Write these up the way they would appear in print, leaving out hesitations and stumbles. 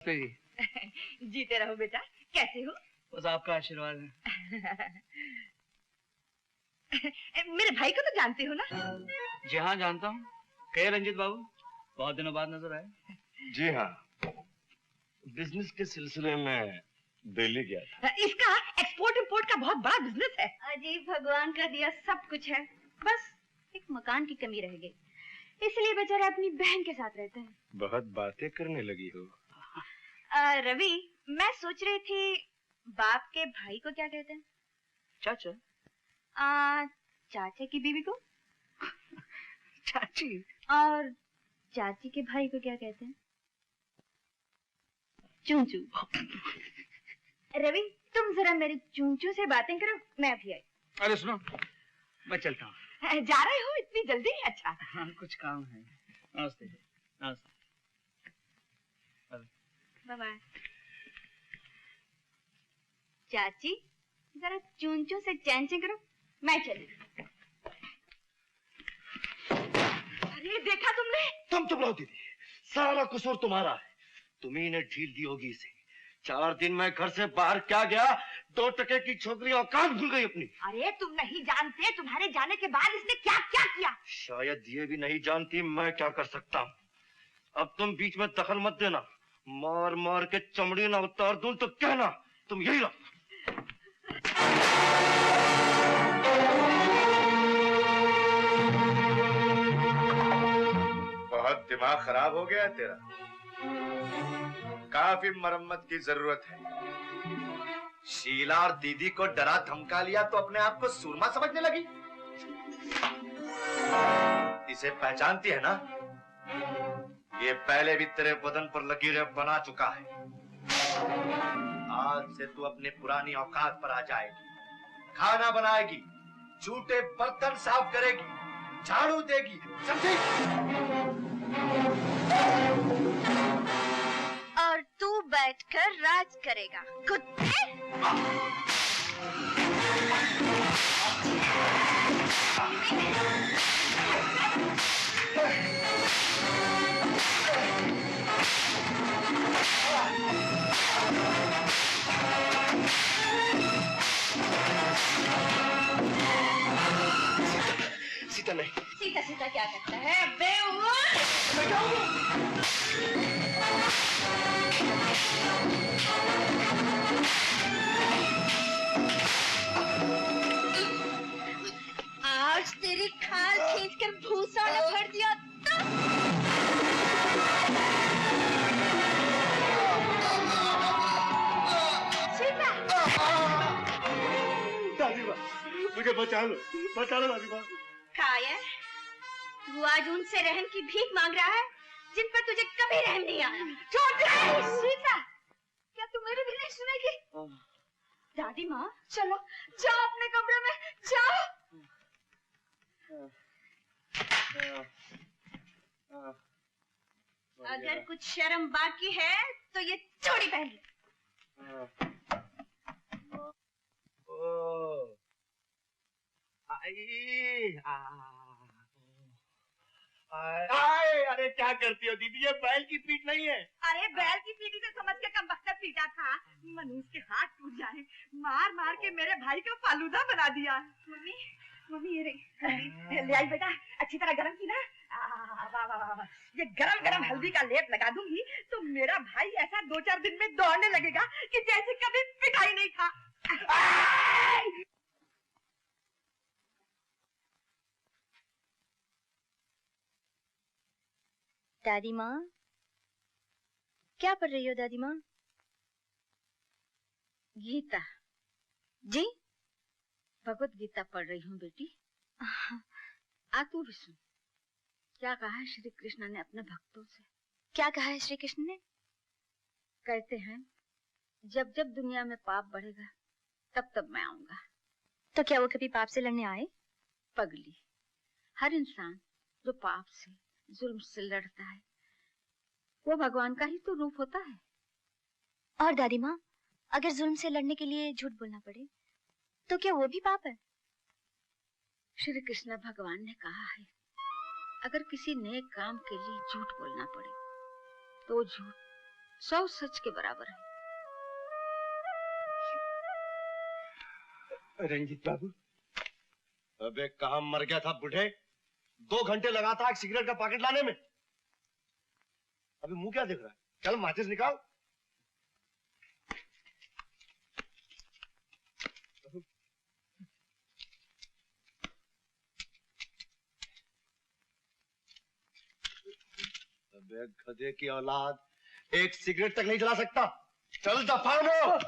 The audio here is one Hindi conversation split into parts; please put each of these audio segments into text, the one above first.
जीते रहो बेटा। कैसे हो? बस आपका आशीर्वाद है। मेरे भाई को तो जानते हो ना? जी हाँ जानता हूँ। कहे रंजित बाबू, बहुत दिनों बाद नजर आए। जी हाँ, बिजनेस के सिलसिले में दिल्ली गया था। इसका एक्सपोर्ट इंपोर्ट का बहुत बड़ा बिजनेस है। अजी भगवान का दिया सब कुछ है, बस एक मकान की कमी रह गई, इसलिए बेचारा अपनी बहन के साथ रहता है। बहुत बातें करने लगी हो। रवि, मैं सोच रही थी बाप के भाई को क्या कहते हैं? चाचा। चाचा की बीवी को? चाची। और चाची के भाई को क्या कहते हैं? चूंचू। रवि, तुम जरा मेरे चूंचू से बातें करो, मैं भी आई। अरे सुनो, मैं चलता हूँ। जा रहे हो इतनी जल्दी? अच्छा। हाँ, कुछ काम है। नमस्ते। नमस्ते। Bye bye. चाची, जरा चूंचू से चैन करो, मैं चली। अरे देखा तुमने? तुम चुप रहो दीदी, सारा कसूर तुम्हारा है। तुम्ही ने ढील दी होगी इसे। 4 दिन मैं घर से बाहर क्या गया, 2 टके की छोकरी औकात भूल गई अपनी। अरे तुम नहीं जानते, तुम्हारे जाने के बाद इसने क्या क्या किया। शायद ये भी नहीं जानती मैं क्या कर सकता हूँ। अब तुम बीच में दखल मत देना, मार मार के चमड़ी ना उतार दूं तो कहना तुम यही रहो। बहुत दिमाग खराब हो गया है तेरा, काफी मरम्मत की जरूरत है। शीला और दीदी को डरा धमका लिया तो अपने आप को सूरमा समझने लगी। इसे पहचानती है ना? ये पहले भी तेरे बदन पर लकीरें बना चुका है। आज से तू अपने पुरानी औकात पर आ जाएगी। खाना बनाएगी, झूठे बर्तन साफ करेगी, झाड़ू देगी, समझी? और तू बैठकर राज करेगा, कुत्ते। सीता नहीं। सीता सीता क्या करता है बेवकूफ? आज तेरी खाल खींचकर भूसा न भर दिया तो सीता। दादी माँ, मुझे बचा लो दादी माँ। कायर, तू आज उनसे रहम की भीख मांग रहा है जिन पर तुझे कभी रहम नहीं आया। छोड़ दे सीता, क्या तू मेरी भी नहीं सुनेगी? दादी माँ, चलो जाओ अपने कमरे में जाओ। अगर कुछ शर्म बाकी है तो ये चूड़ी पहन ले। अरे क्या करती हो दीदी, ये बैल की पीठ नहीं है। अरे बैल की पीठी से समझ के कमबख्तर पीटा था। मनुष्य के हाथ टूट जाए, मार मार के मेरे भाई का फालूदा बना दिया। मम्मी, मम्मी ये रही, ले आई बेटा, अच्छी तरह गरम की ना। वाह वाह वाह, ये गरम गरम हल्दी का लेप लगा दूंगी तो मेरा भाई ऐसा 2-4 दिन में दौड़ने लगेगा कि जैसे कभी पिटाई नहीं था। दादी माँ, क्या पढ़ रही हो दादी माँ? गीता। जी? भगवत गीता पढ़ रही हूँ बेटी। आ तू भी सुन, क्या कहा है श्री कृष्ण ने अपने भक्तों से। क्या कहा है श्री कृष्ण ने? कहते हैं जब जब दुनिया में पाप बढ़ेगा तब तब मैं आऊंगा। तो क्या वो कभी पाप से लड़ने आए? पगली, हर इंसान जो पाप से जुल्म से लड़ता है वो भगवान का ही तो रूप होता है। और दादी माँ, अगर जुल्म से लड़ने के लिए झूठ बोलना पड़े तो क्या वो भी पाप है? श्री कृष्ण भगवान ने कहा है अगर किसी नेक काम के लिए झूठ बोलना पड़े तो झूठ 100 सच के बराबर है। रंजीत बाबू, अबे कहाँ मर गया था बूढ़े? 2 घंटे लगा था एक सिगरेट का पैकेट लाने में। अभी मुंह क्या देख रहा है? चल माचिस निकाल। अबे गधे की औलाद, एक सिगरेट तक नहीं जला सकता। चल दफा हो।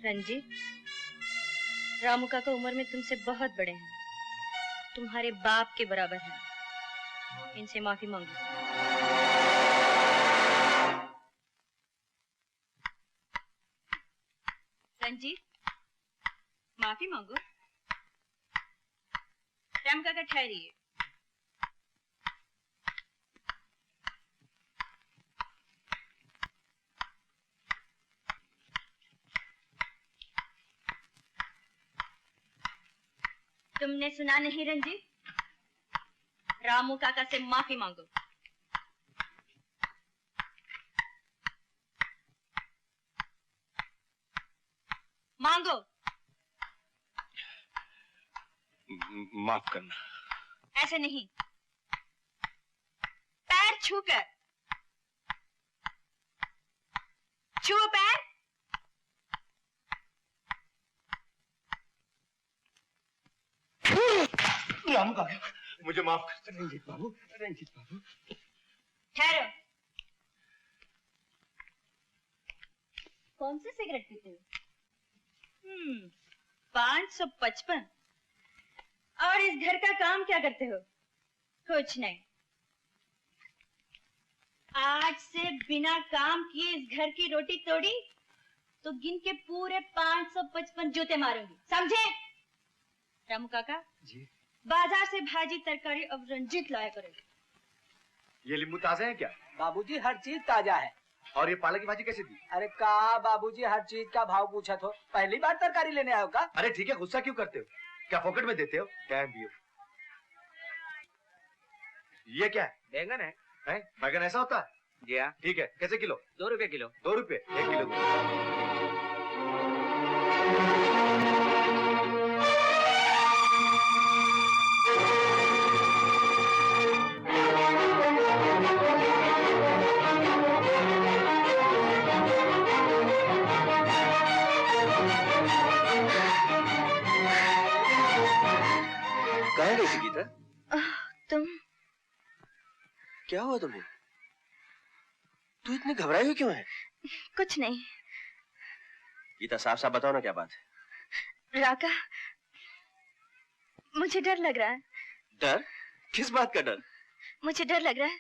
रंजीत, रामू काका उम्र में तुमसे बहुत बड़े हैं, तुम्हारे बाप के बराबर हैं। इनसे माफी मांगो। रंजीत, माफी मांगो। राम काका ठहरिए। तुमने सुना नहीं रंजीत? रामू काका से माफी मांगो। मांगो। माफ करना। ऐसे नहीं, पैर छूकर। छुओ पैर। रामू काका, मुझे माफ कर। रंजीत बाबू, रंजीत बाबू। ठहरो। कौन सी सिगरेट पीते हो? 555। और इस घर का काम क्या करते हो? कुछ नहीं। आज से बिना काम किए इस घर की रोटी तोड़ी तो गिन के पूरे 555 जूते मारूंगी, समझे? रामू काका जी। बाजार से भाजी तरकारी अब रंजीत लाया करो। ये नींबू ताजे हैं क्या? बाबूजी हर चीज ताजा है। और ये पालक की भाजी कैसे दी? अरे कहा बाबूजी हर चीज का भाव पूछा तो पहली बार तरकारी लेने आयो का? अरे ठीक है, गुस्सा क्यों करते हो? क्या पॉकेट में देते हो? क्या भी हो? ये क्या है? बैंगन है। हैं? बैगन ऐसा होता है? जी हाँ। ठीक है, कैसे किलो? 2 रुपए किलो। 2 रुपए 1 किलो दो। कहाँ गई थी गीता? तुम क्या हुआ तुम्हें? तू इतनी घबराई हुई क्यों है? कुछ नहीं। गीता, साफ साफ बताओ ना, क्या बात है? राका, मुझे डर लग रहा है। डर? किस बात का डर? मुझे डर लग रहा है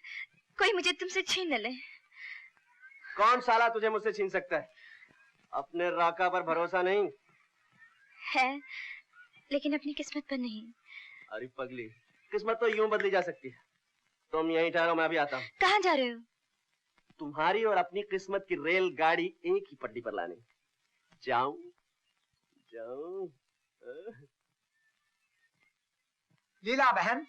कोई मुझे तुमसे छीन न ले। कौन साला तुझे मुझसे छीन सकता है? अपने राका पर भरोसा नहीं है, लेकिन अपनी किस्मत पर नहीं। अरे पगली, किस्मत तो यूं बदली जा सकती है। तुम यहीं ठहरो, मैं अभी आता हूँ। कहाँ जा रहे हो? तुम्हारी और अपनी किस्मत की रेलगाड़ी एक ही पटरी पर लाने। जाऊं जाऊं। लीला बहन,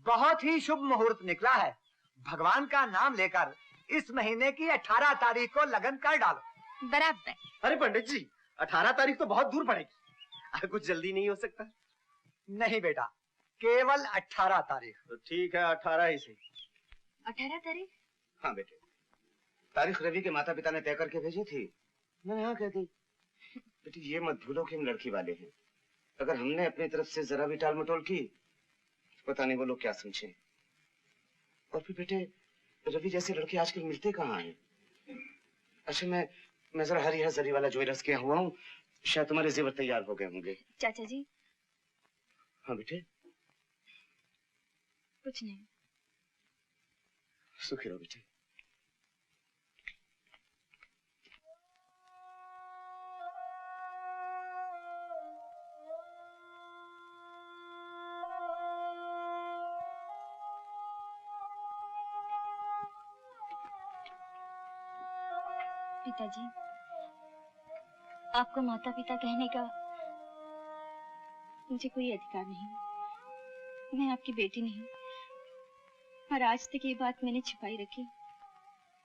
बहुत ही शुभ मुहूर्त निकला है। भगवान का नाम लेकर इस महीने की 18 तारीख को लगन कर डालो। बराबर। अरे पंडित जी, 18 तारीख तो बहुत दूर पड़ेगी। कुछ जल्दी नहीं हो सकता? नहीं बेटा, केवल 18 तारीख। तो ठीक है, 18 ही सही। 18 तारीख? हाँ बेटे, तारीख रवि के माता पिता ने तय करके भेजी थी। मैंने हाँ कह दी। बेटी, ये मत भूलो कि हम लड़की वाले हैं। अगर हमने अपनी तरफ से जरा भी टाल मटोल की, पता नहीं वो लोग क्या समझे। और फिर बेटे, रवि जैसे लड़के आजकल मिलते कहाँ हैं? अच्छा, मैं जरा हरी जरी वाला ज्वेलर्स के यहाँ हुआ हूँ, शायद तुम्हारे जेवर तैयार हो गए होंगे। चाचा जी। हाँ बेटे। कुछ नहीं। सुखी रहो बेटे। पिताजी, आपको माता पिता कहने का मुझे कोई अधिकार नहीं। मैं आपकी बेटी नहीं, पर आज तक ये बात मैंने छिपाई रखी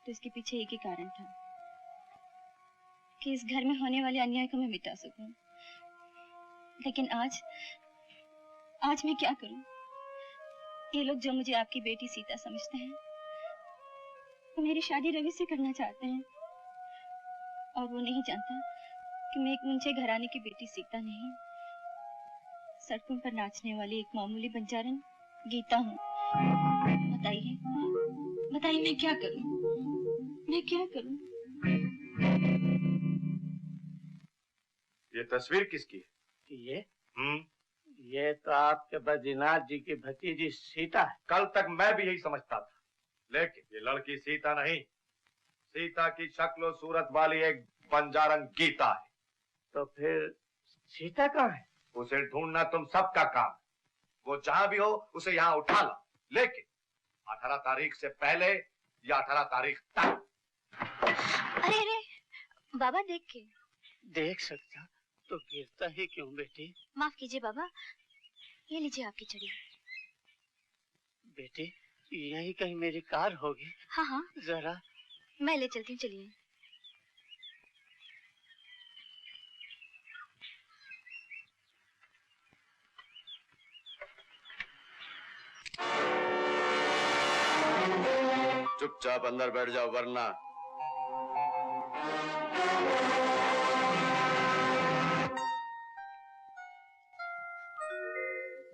तो इसके पीछे एक ही कारण था कि इस घर में होने वाले अन्याय को मैं मिटा सकूं। लेकिन आज मैं क्या करूं? ये लोग जो मुझे आपकी बेटी सीता समझते हैं, मेरी शादी रवि से करना चाहते हैं, और वो नहीं जानता कि मैं एक मुंचे घराने की बेटी सीता नहीं, सड़कों पर नाचने वाली एक मामूली बंजारन गीता हूँ। बताइए मैं क्या करूं? मैं क्या करूं? ये तस्वीर किसकी है? ये तो आपके बद्रीनाथ जी की भतीजी सीता है। कल तक मैं भी यही समझता था, लेकिन ये लड़की सीता नहीं, सीता की शक्ल और सूरत वाली एक बंजारन गीता है। तो फिर सीता कहाँ है? उसे ढूंढना तुम सबका काम है। वो जहां भी हो उसे यहाँ उठा ला, लेकिन 18 तारीख से पहले या 18 तारीख तक। अरे बाबा देख के। देख सकता तो गिरता ही क्यों बेटी? माफ कीजिए बाबा, ये लीजिए आपकी चड़ी। बेटी यही कहीं मेरी कार होगी। हाँ जरा मैं ले चलती हूँ, चलिए। चुपचाप अंदर बैठ जाओ, वरना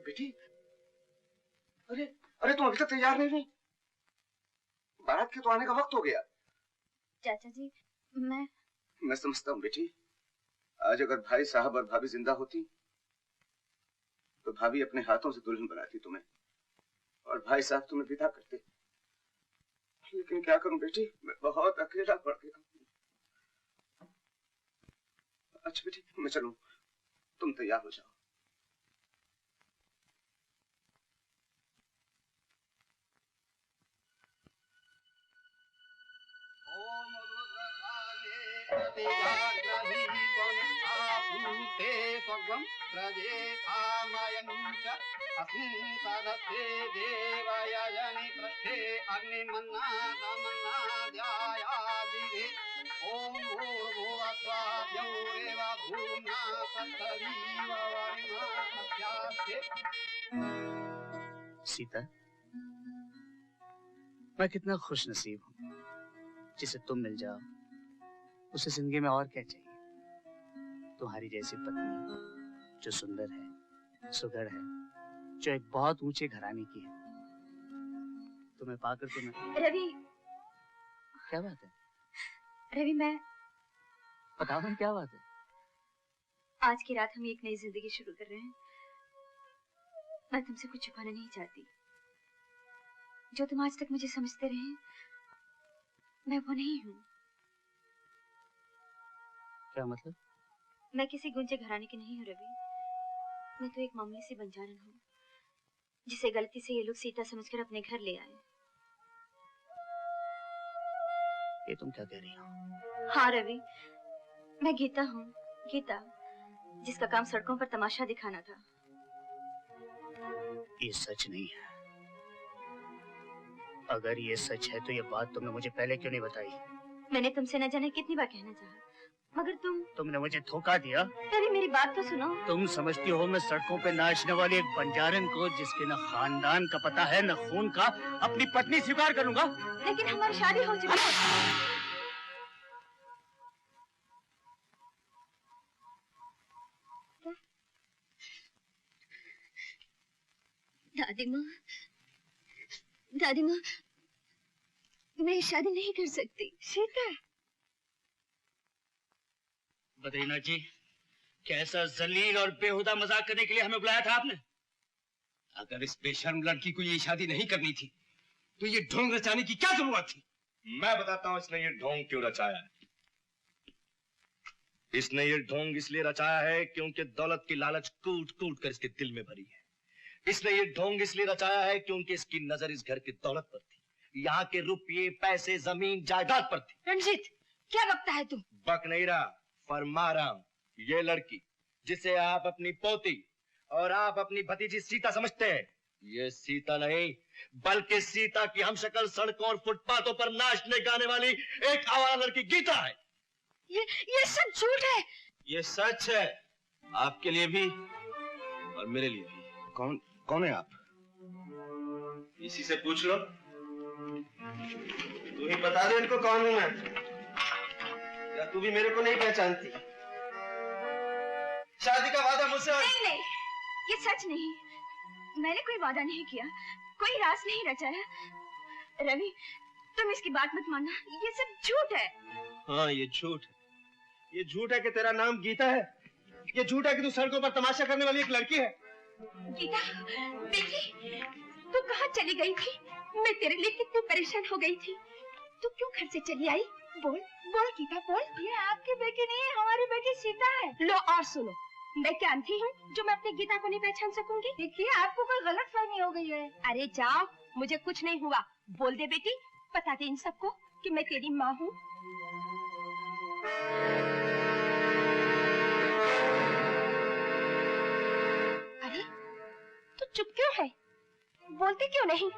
बेटी। अरे तुम अभी तक तैयार नहीं हुई? बारात के तो आने का वक्त हो गया। चाचा जी मैं समझता हूँ बेटी, आज अगर भाई साहब और भाभी जिंदा होती तो भाभी अपने हाथों से दुल्हन बनाती तुम्हें, और भाई साहब तुम्हें विदा करते। लेकिन क्या करूं बेटी, मैं बहुत अकेला पड़ गया। अच्छा बेटी मैं चलूं, तुम तैयार हो जाओ। सीता, मैं कितना खुश नसीब हूँ जिसे तुम मिल जाओ। उसे जिंदगी में और क्या चाहिए? तुम्हारी जैसी पत्नी जो सुंदर है, सुघड़ है, जो एक बहुत ऊंचे घराने की है। तुम्हें पाकर तो मैं। रवि, क्या बात है? रवि मैं बताओ ना क्या बात है? आज की रात हम एक नई जिंदगी शुरू कर रहे हैं। मैं तुमसे कुछ छुपाना नहीं चाहती। जो तुम आज तक मुझे समझते रहे, मैं वो नहीं हूँ। क्या मतलब? मैं किसी गुंजे घराने की नहीं हूँ रवि। मैं तो एक मामूली सी बंजारन हूँ, जिसे गलती से ये लोग सीता समझकर अपने घर ले आए। ये तुम क्या कह रही हो? हाँ रवि, मैं गीता हूँ, गीता, जिसका काम सड़कों पर तमाशा दिखाना था। ये सच नहीं है। अगर ये सच है तो ये बात तुमने मुझे पहले क्यों नहीं बताई? मैंने तुमसे न जाने कितनी बार कहना चाहा, मगर तुमने मुझे धोखा दिया। रवि मेरी बात तो सुनो। तुम समझती हो मैं सड़कों पे नाचने वाली एक बंजारन को, जिसके न खानदान का पता है न खून का, अपनी पत्नी स्वीकार करूंगा? लेकिन हमारी शादी हो चुकी है। दादी माँ, मैं शादी नहीं कर सकती। सीता। बद्रीनाथ जी, कैसा जलील और बेहुदा मजाक करने के लिए हमें बुलाया था आपने? अगर इस बेशर्म लड़की को ये शादी नहीं करनी थी तो ये ढोंग रचाने की क्या जरूरत थी? मैं बताता हूँ इसने ये ढोंग क्यों रचाया है। इसने ये ढोंग इसलिए रचाया है क्योंकि दौलत की लालच कूट कूट कर इसके दिल में भरी है। इसने ये ढोंग इसलिए रचाया है क्योंकि इसकी नजर इस घर की दौलत पर थी, यहाँ के रुपये पैसे जमीन जायदाद पर थी। रणजीत, क्या बकता है तू? बक नहीं रहा, फरमा रहा हूं। ये लड़की जिसे आप अपनी पोती और आप अपनी भतीजी सीता समझते हैं, ये सीता नहीं बल्कि सीता की हमशक्ल सड़कों और फुटपाथों पर नाचने गाने वाली एक आवारा लड़की गीता है। ये सब झूठ है। ये सच है, आपके लिए भी और मेरे लिए भी। कौन है आप? इसी से पूछ लो। तू ही बता दे इनको कौन हूं मैं, या तू भी मेरे को नहीं पहचानती? शादी का वादा मुझसे नहीं, ये सच नहीं। मैंने कोई वादा नहीं किया, कोई राज नहीं रचाया। रवि, तुम इसकी बात मत मानना, ये सब झूठ है। हाँ, ये झूठ है। ये झूठ है कि तेरा नाम गीता है। ये झूठ है कि तू सड़कों पर तमाशा करने वाली एक लड़की है। गीता, बेटी, तू कहाँ चली गई थी? मैं तेरे लिए कितनी परेशान हो गई थी। तू क्यों घर से चली आई? बोल बोल गीता, बोल। ये आपकी बेटी नहीं है, हमारी बेटी सीता है। लो और सुनो, मैं क्या अंधी हूँ जो मैं अपनी गीता को नहीं पहचान सकूंगी? देखिए, आपको कोई गलतफहमी हो गई है। अरे जाओ, मुझे कुछ नहीं हुआ। बोल दे बेटी, बता दे इन सबको कि मैं तेरी माँ हूँ। अरे तू चुप क्यों है? बोलते क्यों नहीं?